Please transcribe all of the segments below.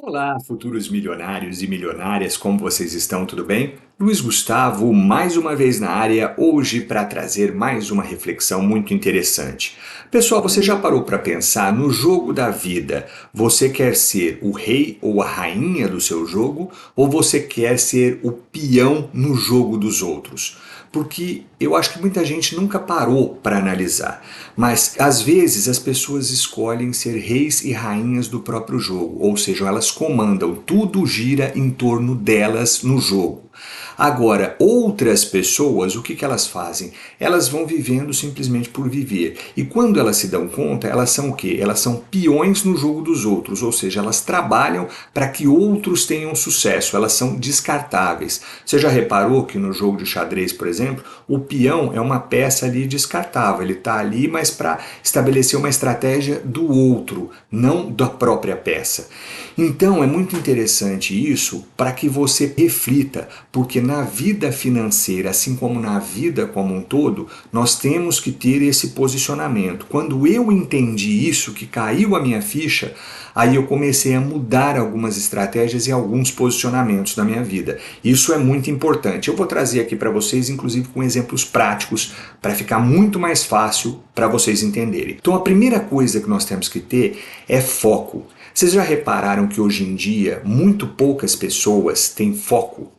Olá, futuros milionários e milionárias, como vocês estão? Tudo bem? Luiz Gustavo, mais uma vez na área, hoje para trazer mais uma reflexão muito interessante. Pessoal, você já parou para pensar no jogo da vida? Você quer ser o rei ou a rainha do seu jogo ou você quer ser o peão no jogo dos outros? Porque eu acho que muita gente nunca parou para analisar, mas às vezes as pessoas escolhem ser reis e rainhas do próprio jogo, ou seja, elas comandam, tudo gira em torno delas no jogo. Agora, outras pessoas, o que elas fazem? Elas vão vivendo simplesmente por viver. E quando elas se dão conta, elas são o quê? Elas são peões no jogo dos outros, ou seja, elas trabalham para que outros tenham sucesso, elas são descartáveis. Você já reparou que no jogo de xadrez, por exemplo, o peão é uma peça ali descartável, ele está ali, mas para estabelecer uma estratégia do outro, não da própria peça. Então é muito interessante isso para que você reflita, porque na vida financeira, assim como na vida como um todo, nós temos que ter esse posicionamento. Quando eu entendi isso, que caiu a minha ficha, aí eu comecei a mudar algumas estratégias e alguns posicionamentos da minha vida. Isso é muito importante. Eu vou trazer aqui para vocês, inclusive com exemplos práticos, para ficar muito mais fácil para vocês entenderem. Então a primeira coisa que nós temos que ter é foco. Vocês já repararam que hoje em dia muito poucas pessoas têm foco?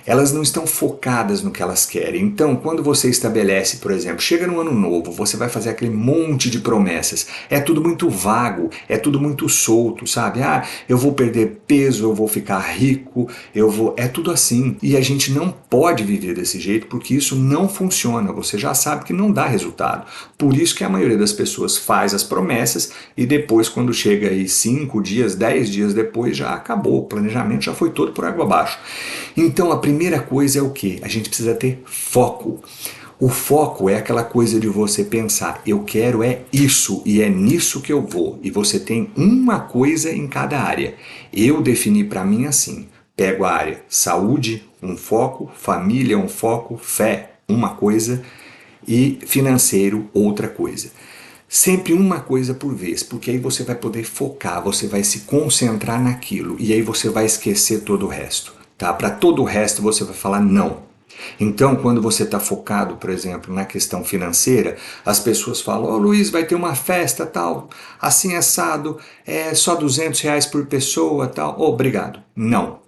Elas não estão focadas no que elas querem. Então, quando você estabelece, por exemplo, chega no ano novo, você vai fazer aquele monte de promessas. É tudo muito vago, é tudo muito solto, sabe? Ah, eu vou perder peso, eu vou ficar rico, eu vou. É tudo assim. E a gente não pode viver desse jeito porque isso não funciona. Você já sabe que não dá resultado. Por isso que a maioria das pessoas faz as promessas e depois, quando chega aí 5 dias, 10 dias depois, já acabou. O planejamento já foi todo por água abaixo. Então, a primeira coisa é o quê? A gente precisa ter foco. O foco é aquela coisa de você pensar, eu quero é isso e é nisso que eu vou. E você tem uma coisa em cada área. Eu defini para mim assim, pego a área saúde, um foco, família, um foco, fé, uma coisa e financeiro, outra coisa. Sempre uma coisa por vez, porque aí você vai poder focar, você vai se concentrar naquilo e aí você vai esquecer todo o resto. Tá? Para todo o resto você vai falar não. Então, quando você está focado, por exemplo, na questão financeira, as pessoas falam, ô Luiz, vai ter uma festa tal, assim assado, é só R$ 200 por pessoa tal. Oh, obrigado. Não,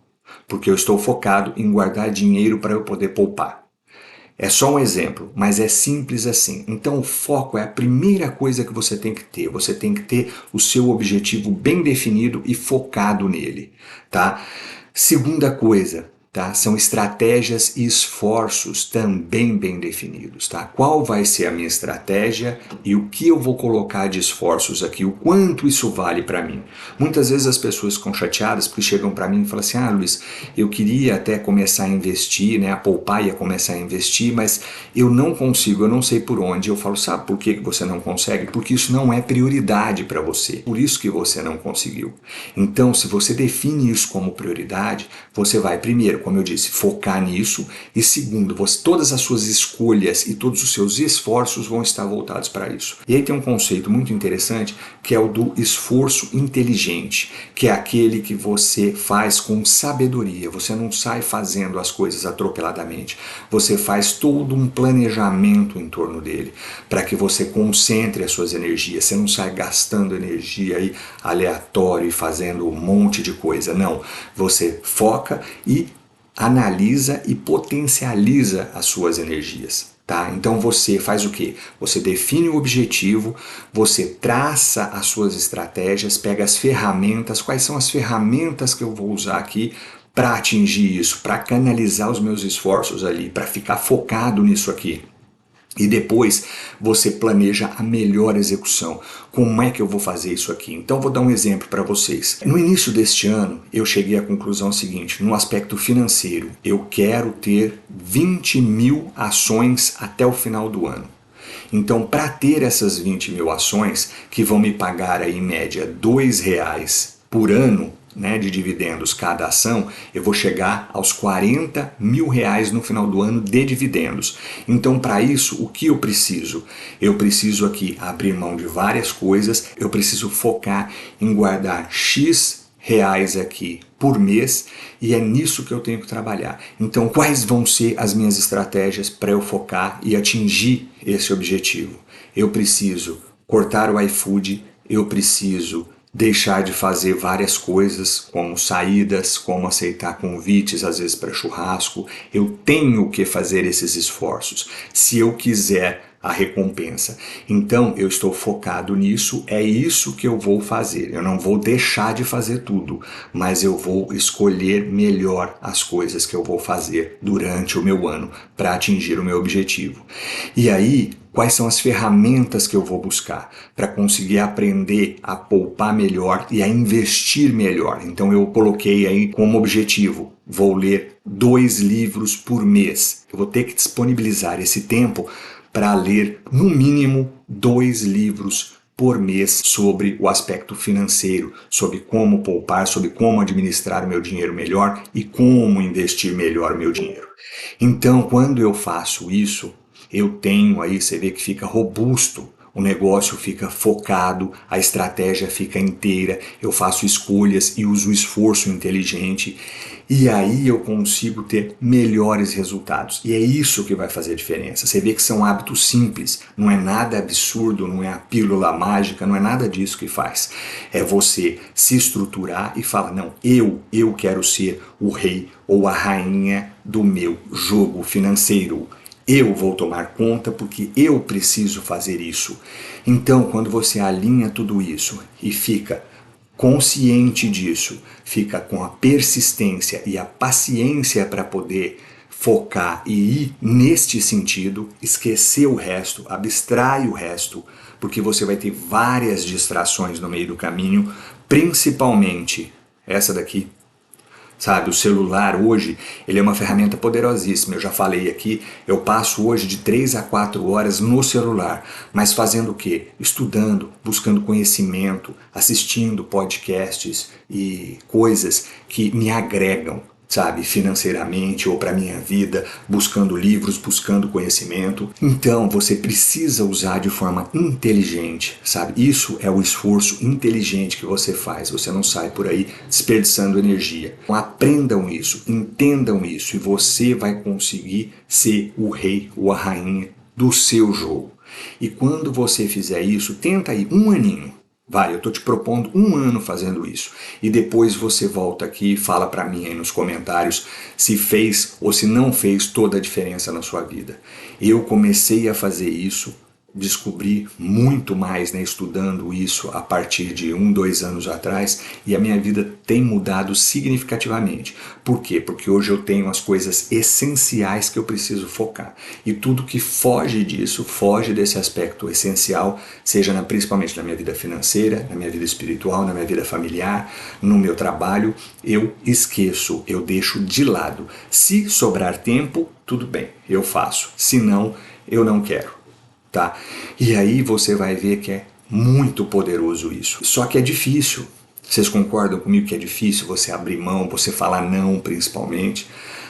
porque eu estou focado em guardar dinheiro para eu poder poupar. É só um exemplo, mas é simples assim. Então o foco é a primeira coisa que você tem que ter. Você tem que ter o seu objetivo bem definido e focado nele, tá? Segunda coisa, tá? São estratégias e esforços também bem definidos, tá? Qual vai ser a minha estratégia e o que eu vou colocar de esforços aqui, o quanto isso vale para mim. Muitas vezes as pessoas ficam chateadas porque chegam para mim e falam assim, ah, Luiz, eu queria até começar a investir, né, a poupar e a começar a investir, mas eu não consigo, eu não sei por onde. Eu falo, sabe por que você não consegue? Porque isso não é prioridade para você, por isso que você não conseguiu. Então, se você define isso como prioridade, você vai primeiro, como eu disse, focar nisso e segundo, todas as suas escolhas e todos os seus esforços vão estar voltados para isso. E aí tem um conceito muito interessante que é o do esforço inteligente, que é aquele que você faz com sabedoria. Você não sai fazendo as coisas atropeladamente. Você faz todo um planejamento em torno dele, para que você concentre as suas energias. Você não sai gastando energia aí aleatório e fazendo um monte de coisa. Não. Você foca e analisa e potencializa as suas energias. Tá? Então você faz o quê? Você define o objetivo, você traça as suas estratégias, pega as ferramentas, quais são as ferramentas que eu vou usar aqui para atingir isso, para canalizar os meus esforços ali, para ficar focado nisso aqui. E depois você planeja a melhor execução. Como é que eu vou fazer isso aqui? Então vou dar um exemplo para vocês. No início deste ano eu cheguei à conclusão seguinte, no aspecto financeiro, eu quero ter 20 mil ações até o final do ano. Então para ter essas 20 mil ações, que vão me pagar aí, em média R$ 2 por ano, né, de dividendos cada ação, eu vou chegar aos R$ 40 mil no final do ano de dividendos. Então, para isso, o que eu preciso? Eu preciso aqui abrir mão de várias coisas, eu preciso focar em guardar X reais aqui por mês e é nisso que eu tenho que trabalhar. Então, quais vão ser as minhas estratégias para eu focar e atingir esse objetivo? Eu preciso cortar o iFood, eu preciso deixar de fazer várias coisas, como saídas, como aceitar convites, às vezes para churrasco. Eu tenho que fazer esses esforços, se eu quiser a recompensa. Então, eu estou focado nisso, é isso que eu vou fazer. Eu não vou deixar de fazer tudo, mas eu vou escolher melhor as coisas que eu vou fazer durante o meu ano para atingir o meu objetivo. E aí, quais são as ferramentas que eu vou buscar para conseguir aprender a poupar melhor e a investir melhor? Então eu coloquei aí como objetivo, vou ler 2 livros por mês. Eu vou ter que disponibilizar esse tempo para ler no mínimo 2 livros por mês sobre o aspecto financeiro, sobre como poupar, sobre como administrar o meu dinheiro melhor e como investir melhor o meu dinheiro. Então, quando eu faço isso, eu tenho aí, você vê que fica robusto, o negócio fica focado, a estratégia fica inteira, eu faço escolhas e uso esforço inteligente e aí eu consigo ter melhores resultados. E é isso que vai fazer a diferença. Você vê que são hábitos simples, não é nada absurdo, não é a pílula mágica, não é nada disso que faz. É você se estruturar e falar, não, eu quero ser o rei ou a rainha do meu jogo financeiro. Eu vou tomar conta porque eu preciso fazer isso. Então, quando você alinha tudo isso e fica consciente disso, fica com a persistência e a paciência para poder focar e ir neste sentido, esquecer o resto, abstrai o resto, porque você vai ter várias distrações no meio do caminho, principalmente essa daqui. Sabe, o celular hoje, ele é uma ferramenta poderosíssima, eu já falei aqui, eu passo hoje de 3 a 4 horas no celular, mas fazendo o quê? Estudando, buscando conhecimento, assistindo podcasts e coisas que me agregam, sabe, financeiramente ou para minha vida, buscando livros, buscando conhecimento. Então você precisa usar de forma inteligente, sabe? Isso é o esforço inteligente que você faz. Você não sai por aí desperdiçando energia. Então, aprendam isso, entendam isso e você vai conseguir ser o rei ou a rainha do seu jogo. E quando você fizer isso, tenta aí um aninho. Vai, eu estou te propondo um ano fazendo isso. E depois você volta aqui e fala para mim aí nos comentários se fez ou se não fez toda a diferença na sua vida. Eu comecei a fazer isso, descobri muito mais, né, estudando isso a partir de 2 anos atrás e a minha vida tem mudado significativamente. Por quê? Porque hoje eu tenho as coisas essenciais que eu preciso focar. E tudo que foge disso, foge desse aspecto essencial, seja principalmente na minha vida financeira, na minha vida espiritual, na minha vida familiar, no meu trabalho, eu esqueço, eu deixo de lado. Se sobrar tempo, tudo bem, eu faço. Se não, eu não quero. Tá? E aí você vai ver que é muito poderoso isso. Só que é difícil. Vocês concordam comigo que é difícil você abrir mão, você falar não, principalmente?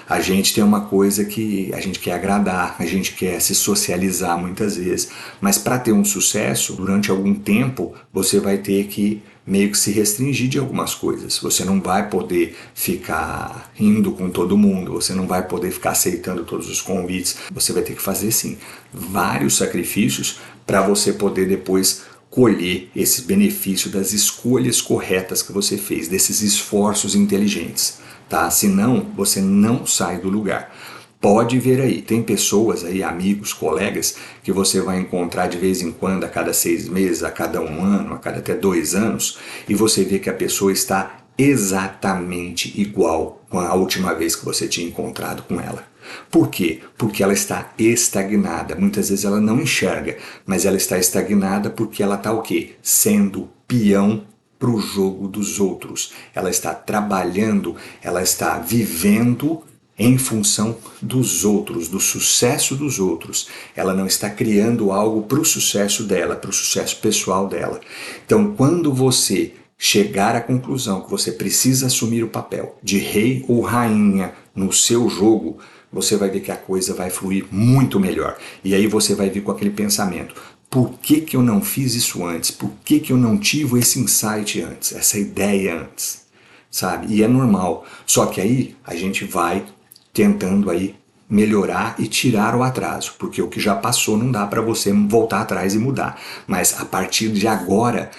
A gente tem uma coisa que a gente quer agradar, a gente quer se socializar muitas vezes, mas para ter um sucesso, durante algum tempo, você vai ter que meio que se restringir de algumas coisas. Você não vai poder ficar indo com todo mundo, você não vai poder ficar aceitando todos os convites. Você vai ter que fazer, sim, vários sacrifícios para você poder depois colher esse benefício das escolhas corretas que você fez, desses esforços inteligentes, tá? Senão, você não sai do lugar. Pode ver aí, tem pessoas aí, amigos, colegas, que você vai encontrar de vez em quando, a cada 6 meses, a cada 1 ano, a cada até 2 anos, e você vê que a pessoa está exatamente igual com a última vez que você tinha encontrado com ela. Por quê? Porque ela está estagnada. Muitas vezes ela não enxerga, mas ela está estagnada porque ela está o quê? Sendo peão para o jogo dos outros. Ela está trabalhando, ela está vivendo em função dos outros, do sucesso dos outros. Ela não está criando algo para o sucesso dela, para o sucesso pessoal dela. Então, quando você chegar à conclusão que você precisa assumir o papel de rei ou rainha no seu jogo, você vai ver que a coisa vai fluir muito melhor. E aí você vai vir com aquele pensamento: por que eu não fiz isso antes? Por que eu não tive esse insight antes, essa ideia antes? sabe? E é normal. Só que aí a gente vai tentando aí melhorar e tirar o atraso, porque o que já passou não dá para você voltar atrás e mudar. Mas a partir de agora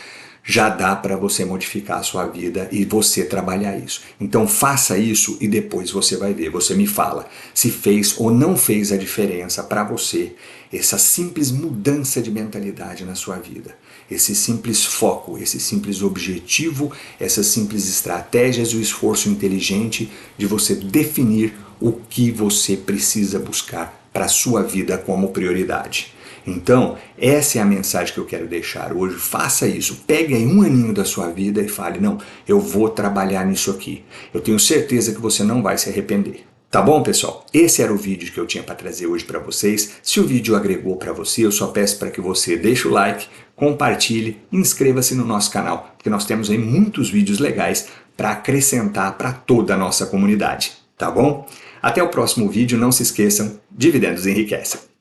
já dá para você modificar a sua vida e você trabalhar isso. Então faça isso e depois você vai ver. Você me fala se fez ou não fez a diferença para você essa simples mudança de mentalidade na sua vida. Esse simples foco, esse simples objetivo, essas simples estratégias e o esforço inteligente de você definir o que você precisa buscar para a sua vida como prioridade. Então, essa é a mensagem que eu quero deixar hoje. Faça isso. Pegue aí um aninho da sua vida e fale, não, eu vou trabalhar nisso aqui. Eu tenho certeza que você não vai se arrepender. Tá bom, pessoal? Esse era o vídeo que eu tinha para trazer hoje para vocês. Se o vídeo agregou para você, eu só peço para que você deixe o like, compartilhe, inscreva-se no nosso canal, porque nós temos aí muitos vídeos legais para acrescentar para toda a nossa comunidade. Tá bom? Até o próximo vídeo. Não se esqueçam, dividendos enriquecem.